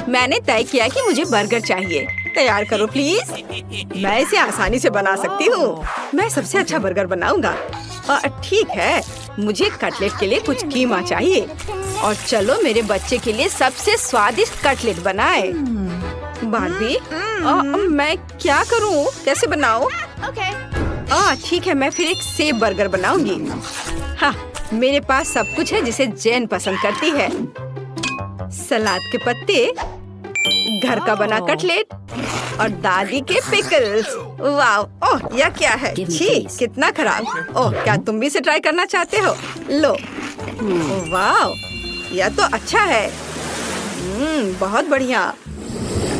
मैंने तय किया कि मुझे बर्गर चाहिए। तैयार करो प्लीज। मैं इसे आसानी से बना सकती हूँ। मैं सबसे अच्छा बर्गर बनाऊंगा। ठीक है, मुझे कटलेट के लिए कुछ कीमा चाहिए। और चलो मेरे बच्चे के लिए सबसे स्वादिष्ट कटलेट बनाए। बार्बी, मैं क्या करूँ? कैसे बनाऊँ? ठीक है, मैं फिर एक सेब बर्गर बनाऊंगी। हाँ, मेरे पास सब कुछ है जिसे जैन पसंद करती है। सलाद के पत्ते, घर का बना कटलेट और दादी के पिकल्स। वाह! ओह, यह क्या है? छी, कितना खराब। ओह, क्या तुम भी इसे ट्राई करना चाहते हो? लो। वाह, यह तो अच्छा है। बहुत बढ़िया।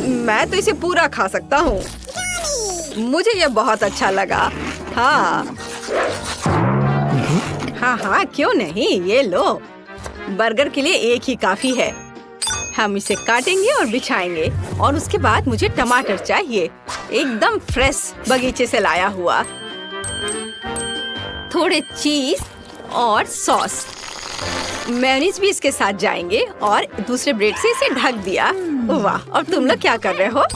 मैं तो इसे पूरा खा सकता हूँ। मुझे यह बहुत अच्छा लगा। हाँ, हाँ, क्यों नहीं? ये लो। बर्गर के लिए एक ही काफी है। हम इसे काटेंगे और बिछाएंगे। और उसके बाद मुझे टमाटर चाहिए, एकदम फ्रेश बगीचे से लाया हुआ। थोड़े चीज और सॉस, मेयोनीज भी इसके साथ जाएंगे। और दूसरे ब्रेड से इसे ढक दिया। वाह! और तुम लोग क्या कर रहे हो?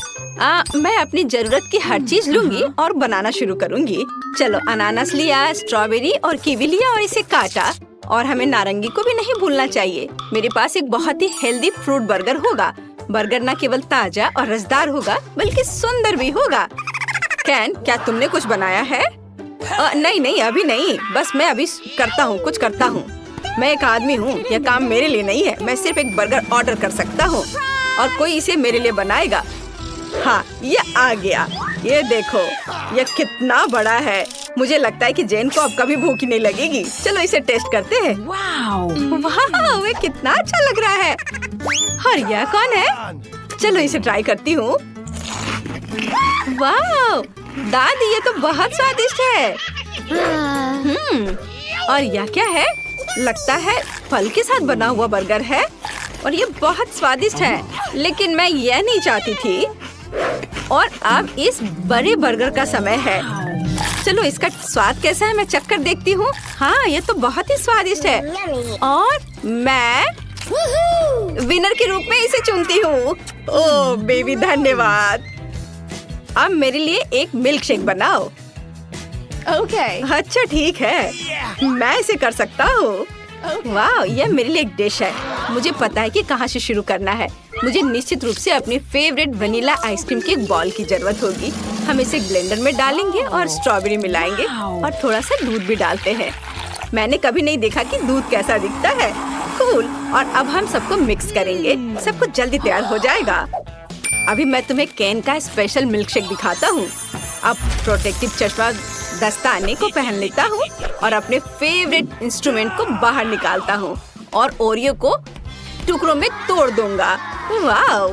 मैं अपनी जरूरत की हर चीज लूंगी और बनाना शुरू करूंगी। चलो, अनानास लिया, स्ट्रॉबेरी और कीवी लिया और इसे काटा। और हमें नारंगी को भी नहीं भूलना चाहिए। मेरे पास एक बहुत ही हेल्दी फ्रूट बर्गर होगा। बर्गर न केवल ताजा और रसदार होगा, बल्कि सुंदर भी होगा। कैन, क्या तुमने कुछ बनाया है? नहीं, अभी नहीं। बस मैं अभी कुछ करता हूँ। मैं एक आदमी हूँ, यह काम मेरे लिए नहीं है। मैं सिर्फ एक बर्गर ऑर्डर कर सकता हूँ और कोई इसे मेरे लिए बनाएगा। हाँ, ये आ गया। ये देखो, यह कितना बड़ा है। मुझे लगता है कि जैन को अब कभी भूख ही नहीं लगेगी। चलो इसे टेस्ट करते हैं। वाह, ये कितना अच्छा लग रहा है। और यह कौन है? चलो इसे ट्राई करती हूँ। वाह दादी, ये तो बहुत स्वादिष्ट है। और यह क्या है? लगता है फल के साथ बना हुआ बर्गर है और ये बहुत स्वादिष्ट है। लेकिन मैं यह नहीं चाहती थी। और अब इस बड़े बर्गर का समय है। चलो इसका स्वाद कैसा है मैं चख कर देखती हूँ। हाँ, ये तो बहुत ही स्वादिष्ट है। और मैं विनर के रूप में इसे चुनती हूँ। ओह बेबी, धन्यवाद। अब मेरे लिए एक मिल्क शेक बनाओ। अच्छा ठीक है, मैं इसे कर सकता हूँ। वाह, यह मेरे लिए एक डिश है। मुझे पता है कि कहाँ से शुरू करना है। मुझे निश्चित रूप से अपनी फेवरेट वनीला आइसक्रीम के एक बॉल की जरूरत होगी। हम इसे ब्लेंडर में डालेंगे और स्ट्रॉबेरी मिलाएंगे और थोड़ा सा दूध भी डालते हैं। मैंने कभी नहीं देखा कि दूध कैसा दिखता है। कूल। और अब हम सबको मिक्स करेंगे। सब कुछ जल्दी तैयार हो जाएगा। अभी मैं तुम्हें कैन का स्पेशल मिल्क शेक दिखाता हूँ। अब प्रोटेक्टिव चश्मा दस्ताने को पहन लेता हूँ और अपने फेवरेट इंस्ट्रूमेंट को बाहर निकालता हूँ और ओरियो को टुकड़ों में तोड़ दूंगा। वाह,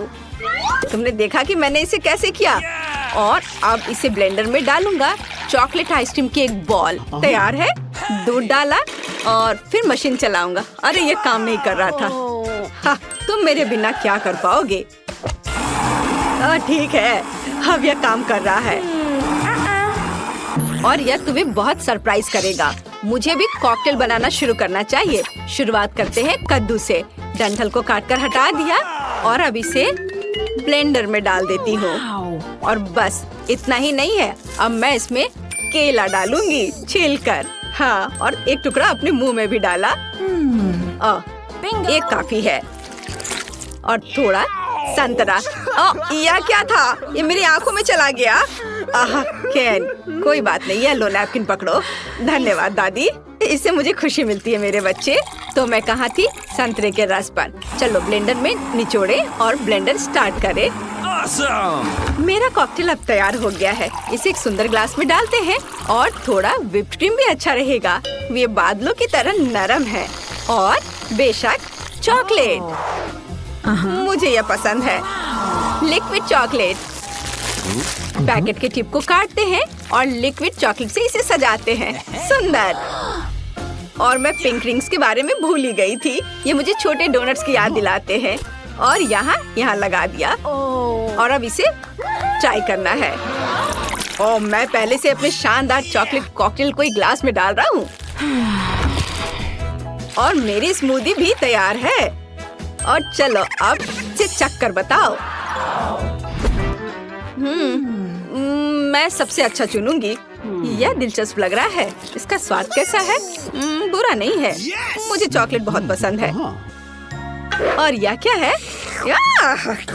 तुमने देखा कि मैंने इसे कैसे किया। और अब इसे ब्लेंडर में डालूंगा। चॉकलेट आइसक्रीम की एक बॉल तैयार है। दूध डाला और फिर मशीन चलाऊंगा। अरे ये काम नहीं कर रहा था। हाँ, तुम मेरे बिना क्या कर पाओगे। ठीक है, अब यह काम कर रहा है और यह तुम्हें बहुत सरप्राइज करेगा। मुझे भी कॉकटेल बनाना शुरू करना चाहिए। शुरुआत करते हैं कद्दू से। डंठल को काटकर हटा दिया और अब इसे ब्लेंडर में डाल देती हूँ। और बस इतना ही नहीं है, अब मैं इसमें केला डालूंगी छीलकर। हाँ, और एक टुकड़ा अपने मुंह में भी डाला। एक काफी है। और थोड़ा संतरा। यह क्या था? ये मेरी आंखों में चला गया। कैन, कोई बात नहीं, ये लो नैपकिन पकड़ो। धन्यवाद दादी, इससे मुझे खुशी मिलती है मेरे बच्चे। तो मैं कहाँ थी? संतरे के रस पर। चलो ब्लेंडर में निचोड़े और ब्लेंडर स्टार्ट करें। मेरा कॉकटेल अब तैयार हो गया है। इसे एक सुंदर ग्लास में डालते हैं और थोड़ा व्हिप्ड क्रीम भी अच्छा रहेगा। ये बादलों की तरह नरम है। और बेशक चॉकलेट, मुझे यह पसंद है। Liquid chocolate. पैकेट के टिप को काटते हैं और लिक्विड चॉकलेट से इसे सजाते हैं। सुंदर। और मैं पिंक रिंग्स के बारे में भूल ही गई थी। ये मुझे छोटे डोनट्स की याद दिलाते हैं। और यहाँ लगा दिया। और अब इसे ट्राई करना है। और मैं पहले से अपने शानदार चॉकलेट कॉकटेल को एक ग्लास में डाल रहा हूँ। और मेरी स्मूदी भी तैयार है। और चलो अब से चक्कर बताओ। मैं सबसे अच्छा चुनूंगी। यह दिलचस्प लग रहा है। इसका स्वाद कैसा है? बुरा नहीं है। मुझे चॉकलेट बहुत पसंद है। और यह क्या है?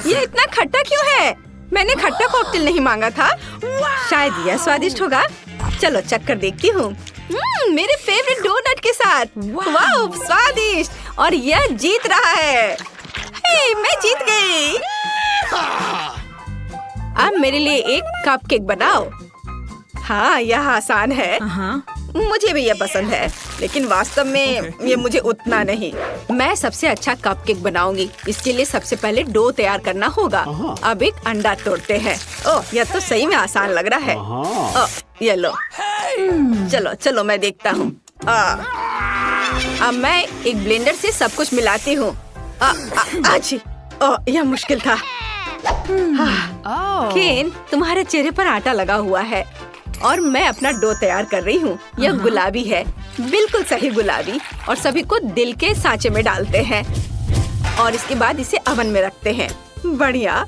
ये इतना खट्टा क्यों है? मैंने खट्टा कॉकटेल नहीं मांगा था। शायद यह स्वादिष्ट होगा। चलो चक्कर देखती हूँ। मेरे फेवरेट डोनट के साथ। वाह स्वादिष्ट। और यह जीत रहा है। हे, मैं जीत गई। अब मेरे लिए एक कपकेक बनाओ। हाँ यह आसान है। मुझे भी यह पसंद है, लेकिन वास्तव में ये मुझे उतना नहीं। मैं सबसे अच्छा कपकेक बनाऊंगी। इसके लिए सबसे पहले डो तैयार करना होगा। अब एक अंडा तोड़ते हैं। ओह यह तो सही में आसान लग रहा है। ओह ये लो। चलो चलो मैं देखता हूँ। अब मैं एक ब्लेंडर से सब कुछ मिलाती हूँ। ओह यह मुश्किल था। केन, तुम्हारे चेहरे पर आटा लगा हुआ है और मैं अपना डो तैयार कर रही हूँ। यह गुलाबी है, बिल्कुल सही गुलाबी। और सभी को दिल के सांचे में डालते हैं और इसके बाद इसे ओवन में रखते हैं। बढ़िया,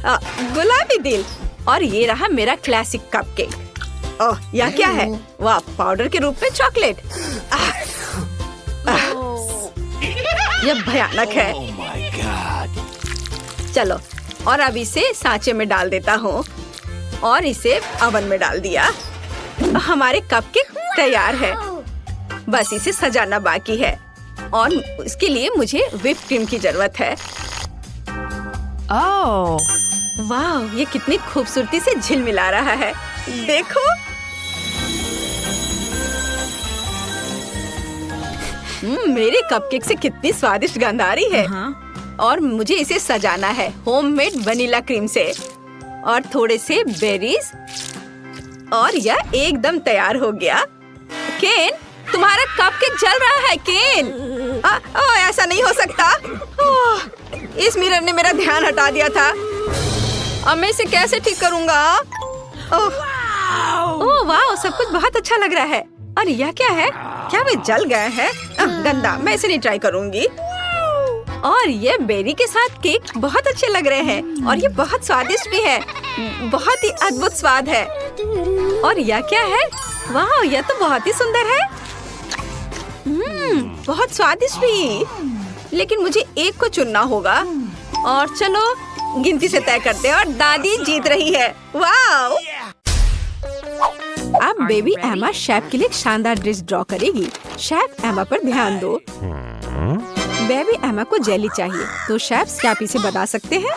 गुलाबी दिल। और ये रहा मेरा क्लासिक कपकेक। ओह यह क्या है? वाह, पाउडर के रूप में चॉकलेट। यह भयानक है। चलो, और अब इसे सांचे में डाल देता हूँ और इसे ओवन में डाल दिया। हमारे कपकेक तैयार है। बस इसे सजाना बाकी है और इसके लिए मुझे व्हिप क्रीम की जरूरत है। वाह, ये कितनी खूबसूरती से झिलमिला रहा है। देखो। मेरे कपकेक से कितनी स्वादिष्ट गंध आ रही है। और मुझे इसे सजाना है होममेड वनीला क्रीम से और थोड़े से बेरीज। और यह एकदम तैयार हो गया। केन, तुम्हारा कपकेक जल रहा है। केन, ऐसा नहीं हो सकता। इस मिरर ने मेरा ध्यान हटा दिया था। अब मैं इसे कैसे ठीक करूँगा? ओह वाह, सब कुछ बहुत अच्छा लग रहा है। और यह क्या है? क्या वे जल गए हैं? गंदा, मैं इसे नहीं ट्राई करूँगी। और ये बेरी के साथ केक बहुत अच्छे लग रहे हैं और ये बहुत स्वादिष्ट भी है। बहुत ही अद्भुत स्वाद है। और यह क्या है? वाह, यह तो बहुत ही सुंदर है। बहुत स्वादिष्ट भी। लेकिन मुझे एक को चुनना होगा। और चलो गिनती से तय करते हैं। और दादी जीत रही है। वाह! अब बेबी एमा शेफ के लिए एक शानदार ड्रेस ड्रॉ करेगी। शेफ एमा पर ध्यान दो। बेबी एमा को जेली चाहिए, तो शेफ्स क्या आप इसे बता सकते हैं?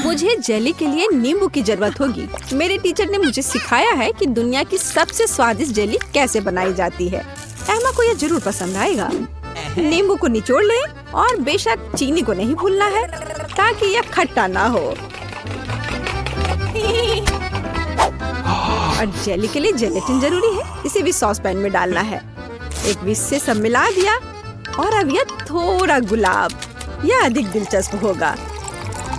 मुझे जेली के लिए नींबू की जरूरत होगी। मेरे टीचर ने मुझे सिखाया है कि दुनिया की सबसे स्वादिष्ट जेली कैसे बनाई जाती है। एमा को यह जरूर पसंद आएगा। नींबू को निचोड़ लें और बेशक चीनी को नहीं भूलना है ताकि यह खट्टा ना हो। और जेली के लिए जेलेटिन जरूरी है। इसे भी सॉस पैन में डालना है। एक विस्क से सब मिला दिया। और अब यह थोड़ा गुलाब। यह अधिक दिलचस्प होगा।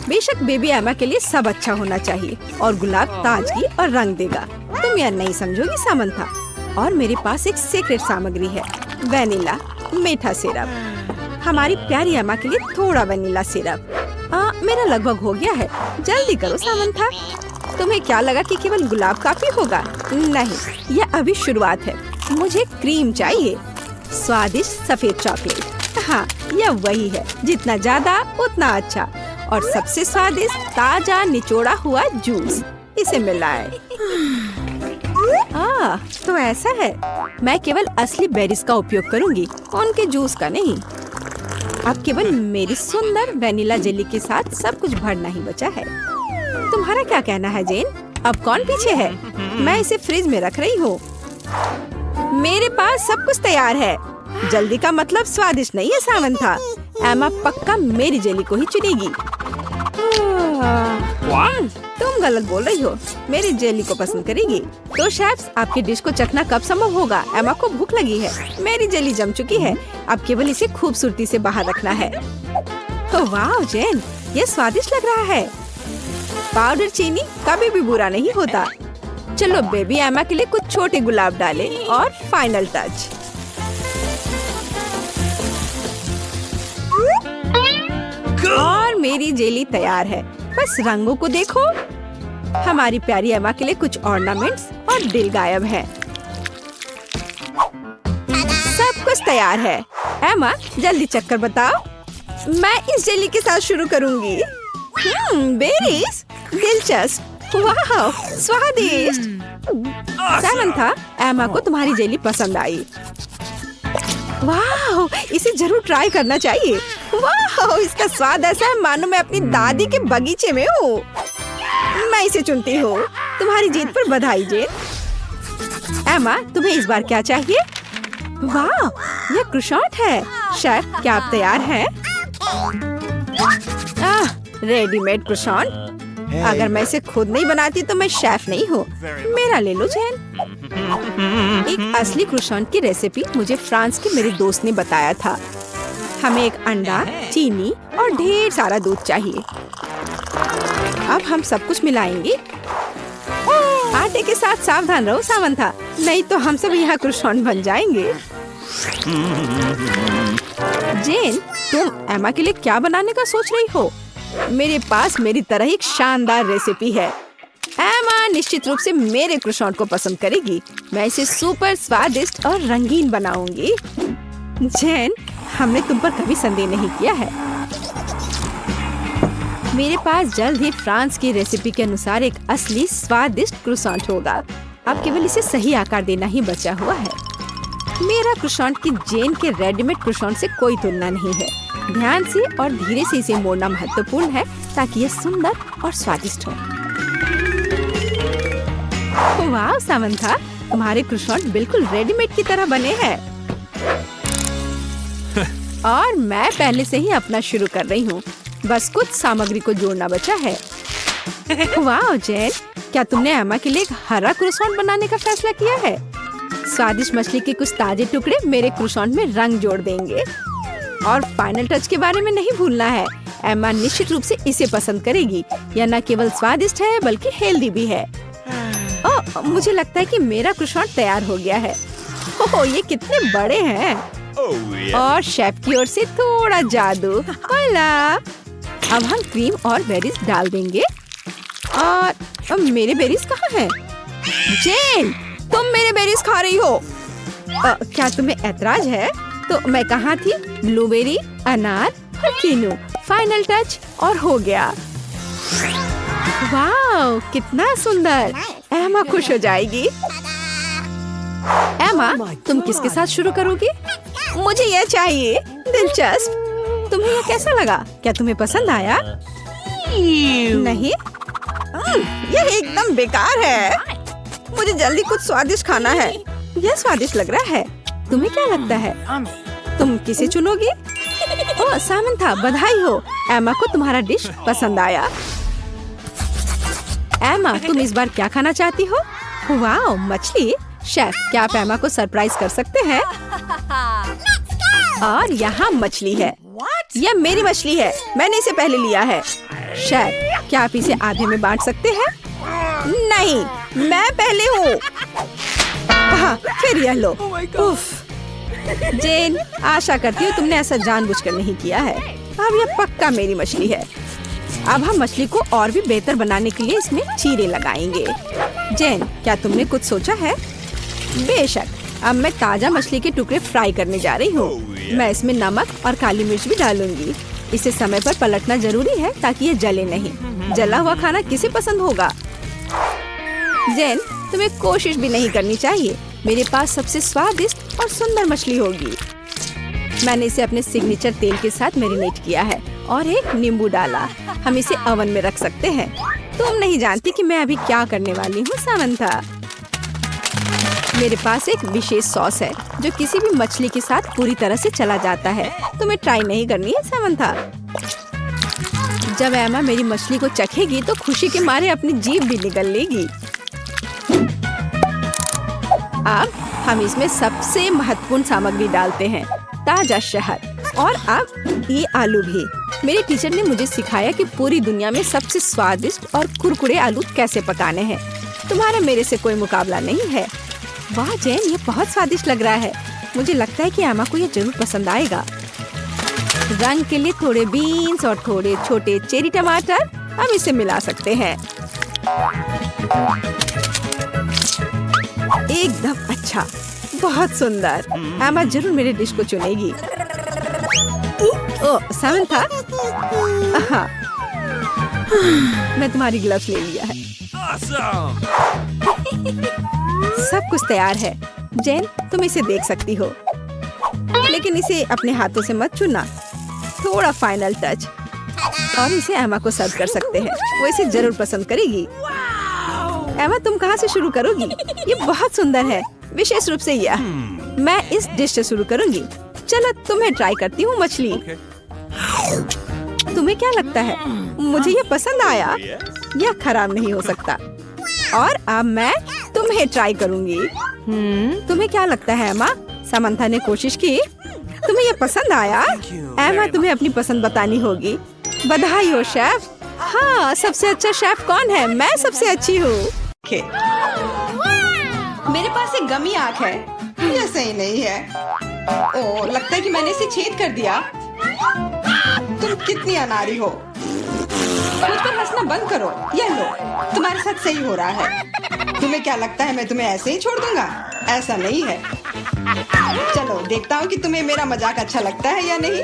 बेशक बेबी एमा के लिए सब अच्छा होना चाहिए और गुलाब ताजगी और रंग देगा। तुम यह नहीं समझोगी सामंथा। और मेरे पास एक सीक्रेट सामग्री है, वेनिला मीठा सिरप। हमारी प्यारी एमा के लिए थोड़ा वेनिला सिरप। मेरा लगभग हो गया है। जल्दी करो सामंथा। तुम्हें क्या लगा कि केवल गुलाब काफी होगा? नहीं, यह अभी शुरुआत है। मुझे क्रीम चाहिए, स्वादिष्ट सफेद चॉकलेट। हाँ, यह वही है। जितना ज्यादा उतना अच्छा। और सबसे स्वादिष्ट ताजा निचोड़ा हुआ जूस। इसे मिलाएं। तो ऐसा है। मैं केवल असली बेरीज का उपयोग करूंगी, उनके जूस का नहीं। अब केवल मेरी सुंदर वेनिला जेली के साथ सब कुछ भरना ही बचा है। तुम्हारा क्या कहना है जेन? अब कौन पीछे है? मैं इसे फ्रिज में रख रही हूँ। मेरे पास सब कुछ तैयार है। जल्दी का मतलब स्वादिष्ट नहीं है सामंथा। एमा पक्का मेरी जेली को ही चुनेगी। तुम गलत बोल रही हो। मेरी जेली को पसंद करेगी। तो शेफ्स, आपकी डिश को चखना कब संभव होगा? एमा को भूख लगी है। मेरी जेली जम चुकी है। अब केवल इसे खूबसूरती से बाहर रखना है। तो वाह जेन, ये स्वादिष्ट लग रहा है। पाउडर चीनी कभी भी बुरा नहीं होता। चलो बेबी एमा के लिए कुछ छोटे गुलाब डालें और फाइनल टच। मेरी जेली तैयार है। बस रंगों को देखो। हमारी प्यारी एमा के लिए कुछ ऑर्नामेंट्स और दिल गायब है। सब कुछ तैयार है। एमा जल्दी चक्कर बताओ। मैं इस जेली के साथ शुरू करूंगी। बेरीज, दिलचस्प, वाह, स्वादिष्ट। सामंथा, एमा को तुम्हारी जेली पसंद आई। वाह, इसे जरूर ट्राई करना चाहिए। वाह, इसका स्वाद ऐसा है मानो मैं अपनी दादी के बगीचे में हूँ। मैं इसे चुनती हूँ। तुम्हारी जीत पर बधाई जेन। एमा, तुम्हें इस बार क्या चाहिए? वाह, यह क्रोसेंट है। शेफ, क्या आप तैयार हैं? Readymade croissant. अगर मैं इसे खुद नहीं बनाती तो मैं शेफ नहीं हूँ। मेरा ले लो जेन। एक असली क्रोसेंट की रेसिपी मुझे फ्रांस के मेरे दोस्त ने बताया था। हमें एक अंडा, चीनी और ढेर सारा दूध चाहिए। अब हम सब कुछ मिलाएंगे। आटे के साथ सावधान रहो सामंथा, नहीं तो हम सब यहाँ क्रोसेंट बन जाएंगे। जेन, तुम एमा के लिए क्या बनाने का सोच रही हो? मेरे पास मेरी तरह एक शानदार रेसिपी है। एमा निश्चित रूप से मेरे क्रोसेंट को पसंद करेगी। मैं इसे सुपर स्वादिष्ट और रंगीन बनाऊंगी। जेन, हमने तुम पर कभी संदेह नहीं किया है। मेरे पास जल्द ही फ्रांस की रेसिपी के अनुसार एक असली स्वादिष्ट क्रोसेंट होगा। अब केवल इसे सही आकार देना ही बचा हुआ है। मेरा क्रोसेंट की जेन के रेडीमेड क्रोसेंट से कोई तुलना नहीं है। ध्यान से और धीरे से इसे मोड़ना महत्वपूर्ण है ताकि यह सुंदर और स्वादिष्ट हो। वाह सामंथा, तुम्हारे क्रोसेंट बिल्कुल रेडीमेड की तरह बने हैं। और मैं पहले से ही अपना शुरू कर रही हूँ। बस कुछ सामग्री को जोड़ना बचा है। वाह जेन, क्या तुमने एमा के लिए एक हरा क्रोसेंट बनाने का फैसला किया है? स्वादिष्ट मछली के कुछ ताजे टुकड़े मेरे क्रोसेंट में रंग जोड़ देंगे। और फाइनल टच के बारे में नहीं भूलना है। एमा निश्चित रूप से इसे पसंद करेगी। यह न केवल स्वादिष्ट है बल्कि हेल्दी भी है। ओह, मुझे लगता है कि मेरा क्रोसेंट तैयार हो गया है। ओह, ये कितने बड़े हैं। और शेफ की ओर से थोड़ा जादू। अब हम क्रीम और बेरीज डाल देंगे। और मेरे बेरीज कहाँ हैं? जेन, तुम मेरे बेरीज खा रही हो। क्या तुम्हें ऐतराज है? तो मैं कहाँ थी? ब्लूबेरी, अनार और कीनू। फाइनल टच और हो गया। वाह, कितना सुंदर। एमा खुश हो जाएगी। एमा, तुम किसके साथ शुरू करोगी? मुझे यह चाहिए। दिलचस्प। तुम्हें यह कैसा लगा? क्या तुम्हें पसंद आया? नहीं, यह एकदम बेकार है। मुझे जल्दी कुछ स्वादिष्ट खाना है। यह स्वादिष्ट लग रहा है। तुम्हें क्या लगता है? तुम किसे चुनोगी? ओह सामंथा, बधाई हो। एमा को तुम्हारा डिश पसंद आया। एमा, तुम इस बार क्या खाना चाहती हो? वाह, मछली। शेफ, क्या आप एमा को सरप्राइज कर सकते हैं? और यहाँ मछली है। यह मेरी मछली है। मैंने इसे पहले लिया है। शेफ, क्या आप इसे आधे में बांट सकते हैं? नहीं, मैं पहले हूँ। फिर यह लो। उफ। जेन, आशा करती हूँ तुमने ऐसा जानबूझकर नहीं किया है। अब यह पक्का मेरी मछली है। अब हम मछली को और भी बेहतर बनाने के लिए इसमें चीरे लगाएंगे। जेन, क्या तुमने कुछ सोचा है? बेशक। अब मैं ताजा मछली के टुकड़े फ्राई करने जा रही हूँ। मैं इसमें नमक और काली मिर्च भी डालूंगी। इसे समय पर पलटना जरूरी है ताकि ये जले नहीं। जला हुआ खाना किसे पसंद होगा? जेन, तुम्हें कोशिश भी नहीं करनी चाहिए। मेरे पास सबसे स्वादिष्ट और सुंदर मछली होगी। मैंने इसे अपने सिग्नेचर तेल के साथ मैरिनेट किया है और एक नींबू डाला। हम इसे ओवन में रख सकते हैं। तुम नहीं जानती कि मैं अभी क्या करने वाली हूँ सामंथा। मेरे पास एक विशेष सॉस है जो किसी भी मछली के साथ पूरी तरह से चला जाता है। तुम्हें ट्राई नहीं करनी है सामंथा। जब एमा मेरी मछली को चखेगी तो खुशी के मारे अपनी जीभ भी निगल लेगी। अब हम इसमें सबसे महत्वपूर्ण सामग्री डालते हैं, ताजा शहद। और अब ये आलू भी। मेरे टीचर ने मुझे सिखाया कि पूरी दुनिया में सबसे स्वादिष्ट और कुरकुरे आलू कैसे पकाने हैं। तुम्हारा मेरे से कोई मुकाबला नहीं है। वाह जैन, ये बहुत स्वादिष्ट लग रहा है। मुझे लगता है कि एमा को ये जरूर पसंद आएगा। रंग के लिए थोड़े बीन्स और थोड़े छोटे चेरी टमाटर हम इसे मिला सकते हैं। एकदम अच्छा, बहुत सुंदर। एमा जरूर मेरे डिश को चुनेगी। ओह समंथा, हाँ मैं तुम्हारी ग्लव्स ले लिया है। सब कुछ तैयार है। जेन तुम इसे देख सकती हो, लेकिन इसे अपने हाथों से मत छूना। थोड़ा फाइनल टच और इसे एमा को सर्व कर सकते हैं। वो इसे जरूर पसंद करेगी। एमा तुम कहाँ से शुरू करोगी? ये बहुत सुंदर है, विशेष रूप से यह। मैं इस डिश से शुरू करूंगी। चलो तुम्हें ट्राई करती हूँ मछली। तुम्हें क्या लगता है, मुझे ये पसंद आया? यह खराब नहीं हो सकता। और अब मैं तुम्हें ट्राई करूंगी। तुम्हें क्या लगता है एमा? समंथा ने कोशिश की। तुम्हें ये पसंद आया? एमा तुम्हें अपनी पसंद बतानी होगी। बधाई हो शेफ। हाँ, सबसे अच्छा शेफ कौन है? मैं सबसे अच्छी हूँ। मेरे पास एक गमी आँख है। यह सही नहीं है। ओह, लगता है कि मैंने इसे छेद कर दिया। तुम कितनी अनाड़ी हो। मुझ पर हंसना बंद करो। यह लो, तुम्हारे साथ सही हो रहा है। तुम्हें क्या लगता है मैं तुम्हें ऐसे ही छोड़ दूंगा? ऐसा नहीं है। चलो देखता हूँ कि तुम्हें मेरा मजाक अच्छा लगता है या नहीं।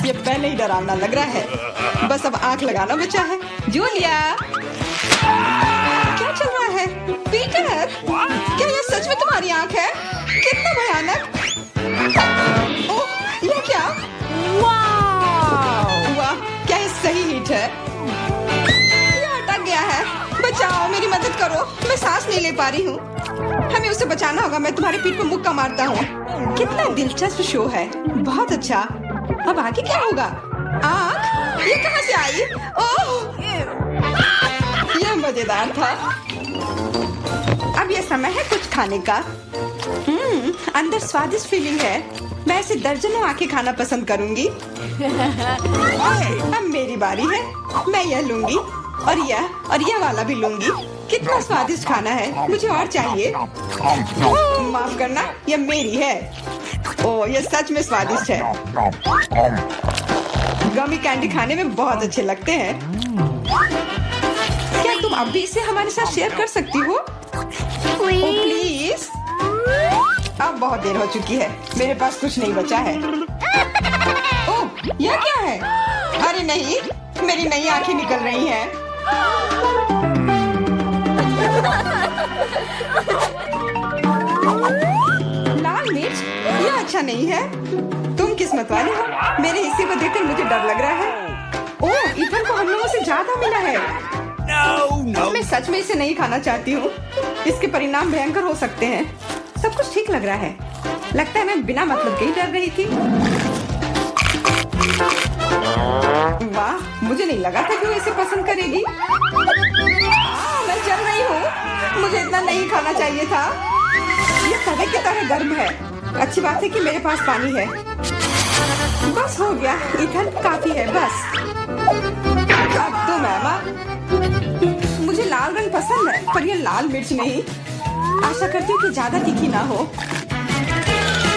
ये पहले ही डरावना लग रहा है। बस अब आंख लगाना बचा है। जूलिया, क्या चल रहा है? पीटर, क्या यह सच में तुम्हारी आंख है? कितना भयानक। ओह, यह क्या? वाह, क्या ये सही हिट है? यह अटक गया है। बचाओ, मेरी मदद करो। मैं सांस नहीं ले पा रही हूँ। हमें उसे बचाना होगा। मैं तुम्हारे पीठ पर मुक्का मारता हूँ। कितना दिलचस्प शो है। बहुत अच्छा। अब आगे क्या होगा? आँख? ये कहाँ से आई? ओह, यह मजेदार था। अब यह समय है कुछ खाने का। अंदर स्वादिष्ट फीलिंग है। मैं ऐसे दर्जनों आंखें खाना पसंद करूंगी। अब मेरी बारी है। मैं यह लूंगी और यह वाला भी लूंगी। कितना स्वादिष्ट खाना है। मुझे और चाहिए। माफ करना, यह मेरी है। ओह, यह सच में स्वादिष्ट है। गमी कैंडी खाने में बहुत अच्छे लगते हैं। क्या तुम अब भी इसे हमारे साथ शेयर कर सकती हो? प्लीज। अब बहुत देर हो चुकी है। मेरे पास कुछ नहीं बचा है। ओह, यह क्या है? अरे नहीं, मेरी नई आंखें निकल रही हैं। लाल मिर्च? यह अच्छा नहीं है। तुम किस्मत वाले हो। मेरे हिस्से को देखकर मुझे डर लग रहा है। ओह, इथन को हम लोगों से ज्यादा मिला है। मैं सच में इसे नहीं खाना चाहती हूँ। इसके परिणाम भयंकर हो सकते हैं। सब कुछ ठीक लग रहा है। लगता है मैं बिना मतलब के ही डर रही थी। वाह, मुझे नहीं लगा था कि वो इसे पसंद करेगी। मैं जल रही हूँ। मुझे इतना नहीं खाना चाहिए था। ये तवे की तरह गर्म है। अच्छी बात है कि मेरे पास पानी है। बस हो गया। इथन, काफी है। बस अब तो मैमा, मुझे लाल रंग पसंद है, पर ये लाल मिर्च नहीं। आशा करती हूँ कि ज्यादा तीखी ना हो।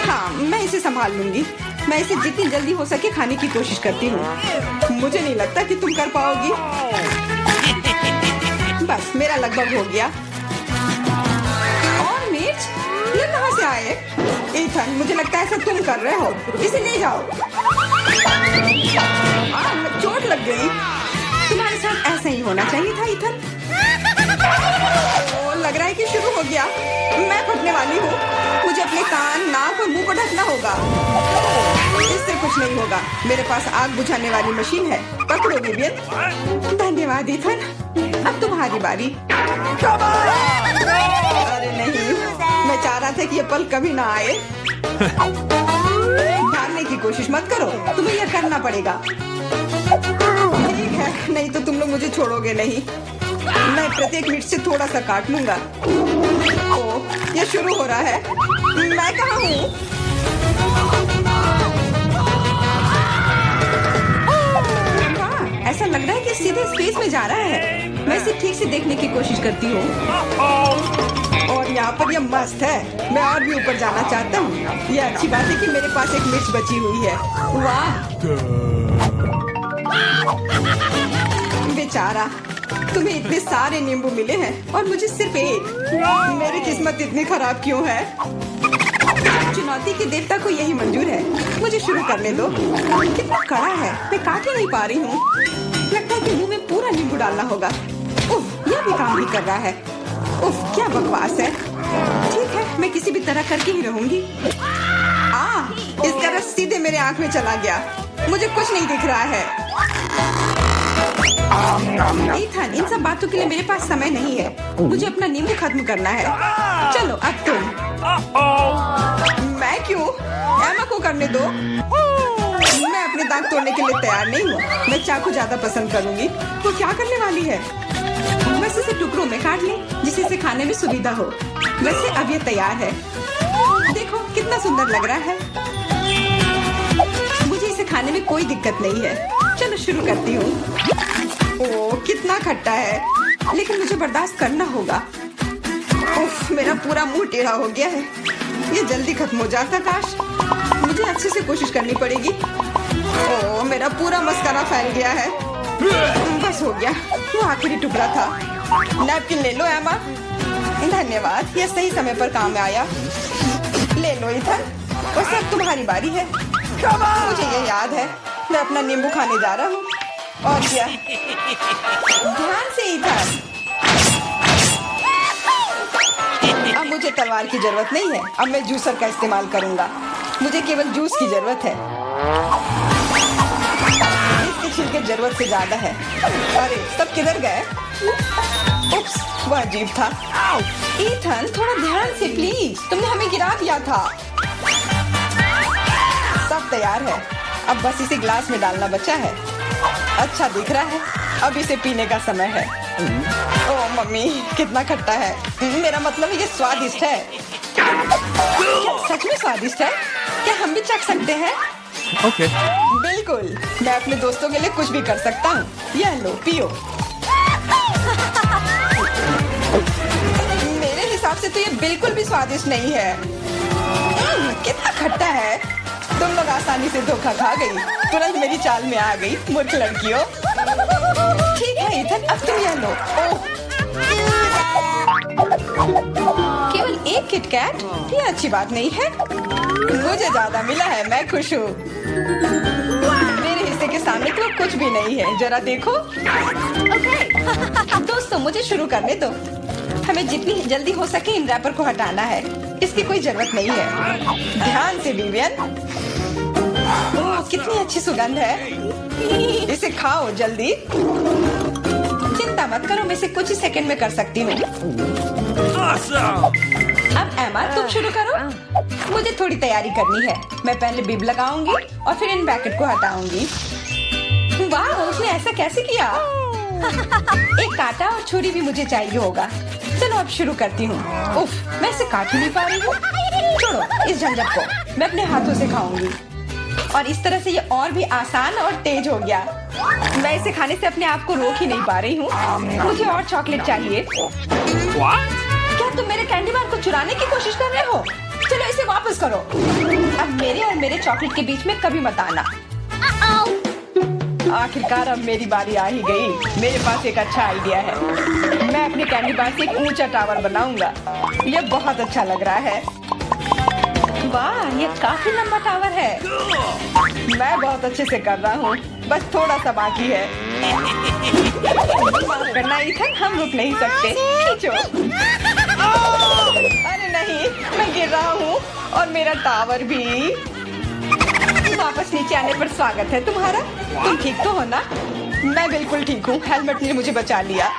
हाँ, मैं इसे संभाल लूंगी। मैं इसे जितनी जल्दी हो सके खाने की कोशिश करती हूँ। मुझे नहीं लगता कि तुम कर पाओगी। बस मेरा लगभग हो गया। और मिर्च? ये कहाँ से आए? इथन, मुझे लगता है ऐसा तुम कर रहे हो। इसे ले जाओ। चोट लग गई। तुम्हारे साथ ऐसा ही होना चाहिए था इथन। लग रहा है कि शुरू हो गया। मैं फटने वाली हूँ। मुझे अपने कान, नाक और मुंह को ढकना होगा। इससे कुछ नहीं होगा। मेरे पास आग बुझाने वाली मशीन है। पकड़ो विवियन। धन्यवाद इथन। अब तुम्हारी बारी। अरे नहीं, मैं चाह रहा था कि ये पल कभी ना आए। भागने की कोशिश मत करो। तुम्हें यह करना पड़ेगा। ठीक है, नहीं तो तुम लोग मुझे छोड़ोगे नहीं। मैं प्रत्येक मिनट से थोड़ा सा काट लूंगा। ओह, ये शुरू हो रहा है। मैं कहाँ हूँ? वाह, ऐसा लग रहा है कि सीधे स्पेस में जा रहा है। मैं इसे ठीक से देखने की कोशिश करती हूँ। और यहाँ पर ये मस्त है। मैं और भी ऊपर जाना चाहता हूँ। ये अच्छी बात है कि मेरे पास एक मिर्च बची हुई है। वाह, बेचारा, तुम्हें इतने सारे नींबू मिले हैं और मुझे सिर्फ एक। मेरी किस्मत इतनी खराब क्यों है? चुनौती के देवता को यही मंजूर है। मुझे शुरू करने दो। कितना कड़ा है, मैं काट ही नहीं पा रही हूँ। लगता है कि मुंह में पूरा नींबू डालना होगा। उफ, यह भी काम नहीं कर रहा है। उफ, क्या बकवास है। ठीक है, मैं किसी भी तरह करके ही रहूंगी। इसका रस सीधे मेरे आँख में चला गया। मुझे कुछ नहीं दिख रहा है। ईथन, इन सब बातों के लिए मेरे पास समय नहीं है। मुझे अपना नींबू खत्म करना है। चलो अब तुम। मैं क्यों? एमा को करने दो। मैं अपने दांत तोड़ने के लिए तैयार नहीं हूँ। मैं चाकू ज्यादा पसंद करूंगी। वो क्या करने वाली है? बस इसे टुकड़ों में काट ले, जिससे इसे खाने में सुविधा हो। वैसे अब ये तैयार है। देखो कितना सुंदर लग रहा है। मुझे इसे खाने में कोई दिक्कत नहीं है। चलो शुरू करती हूँ। ओह, कितना खट्टा है, लेकिन मुझे बर्दाश्त करना होगा। उफ, मेरा पूरा मुंह टेढ़ा हो गया है। ये जल्दी खत्म हो जाता काश। मुझे अच्छे से कोशिश करनी पड़ेगी। ओह, मेरा पूरा मस्कारा फैल गया है। बस हो गया, वो आखिरी टुकड़ा था। नैपकिन ले लो एमा। धन्यवाद, ये सही समय पर काम में आया। ले लो इधर। बस अब तुम्हारी बारी है। मुझे ये याद है, मैं अपना नींबू खाने जा रहा हूँ। और क्या? ध्यान से इधर। अब मुझे तलवार की जरूरत नहीं है। अब मैं जूसर का इस्तेमाल करूँगा। मुझे केवल जूस की जरूरत है। इसके छिलके जरूरत से ज्यादा है। अरे, सब किधर गए? उप्स, वह अजीब था। ईथन, थोड़ा ध्यान से प्लीज। तुमने हमें गिरा दिया था। सब तैयार है। अब बस इसे ग्लास में डालना बचा है। अच्छा दिख रहा है। अब इसे पीने का समय है। ओह मम्मी, कितना खट्टा है। मेरा मतलब है ये स्वादिष्ट है। क्या सच में स्वादिष्ट है? क्या हम भी चख सकते हैं? Okay. बिल्कुल, मैं अपने दोस्तों के लिए कुछ भी कर सकता हूँ। यह लो, पियो। मेरे हिसाब से तो ये बिल्कुल भी स्वादिष्ट नहीं है। कितना खट्टा है। तुम लोग आसानी से धोखा खा गई। तुरंत मेरी चाल में आ गई, मूर्ख लड़कियों। ठीक है ईथन, अब तुम यह लो। ओह, केवल एक किटकैट? ये अच्छी बात नहीं है। मुझे ज्यादा मिला है, मैं खुश हूँ। मेरे हिस्से के सामने तो कुछ भी नहीं है। जरा देखो। दोस्तों, मुझे शुरू करने दो। हमें जितनी जल्दी हो सके इन रैपर को हटाना है। इसकी कोई जरूरत नहीं है। ध्यान से विवियन। ओह, कितनी अच्छी सुगंध है। इसे खाओ जल्दी। चिंता मत करो, मैं इसे कुछ ही सेकंड में कर सकती हूँ। अब एमा, तुम शुरू करो। मुझे थोड़ी तैयारी करनी है। मैं पहले बिब लगाऊंगी और फिर इन पैकेट को हटाऊंगी। वाह, उसने ऐसा कैसे किया? एक कांटा और छुरी भी मुझे चाहिए होगा। चलो अब शुरू करती हूँ। उफ, मैं इसे काट ही नहीं पा रही हूँ। छोड़ो इस झंझट को, मैं अपने हाथों से खाऊंगी। और इस तरह से ये और भी आसान और तेज हो गया। मैं इसे खाने से अपने आप को रोक ही नहीं पा रही हूँ। मुझे और चॉकलेट चाहिए। क्या तुम मेरे कैंडी बार को चुराने की कोशिश कर रहे हो? चलो इसे वापस करो। अब मेरे और मेरे चॉकलेट के बीच में कभी मत आना। आखिरकार अब मेरी बारी आ ही गई। मेरे पास एक अच्छा आइडिया है। मैं अपने कैंडी बार से एक ऊंचा टावर बनाऊंगा। यह बहुत अच्छा लग रहा है। वाह, ये काफी लंबा टावर है। मैं बहुत अच्छे से कर रहा हूँ। बस थोड़ा सा बाकी है। माफ करना ईथन, हम रुक नहीं सकते। खींचो। अरे नहीं, मैं गिर रहा हूँ और मेरा टावर भी। वापस नीचे आने पर स्वागत है तुम्हारा। तुम ठीक तो हो ना? मैं बिल्कुल ठीक हूँ। हेलमेट ने मुझे बचा लिया।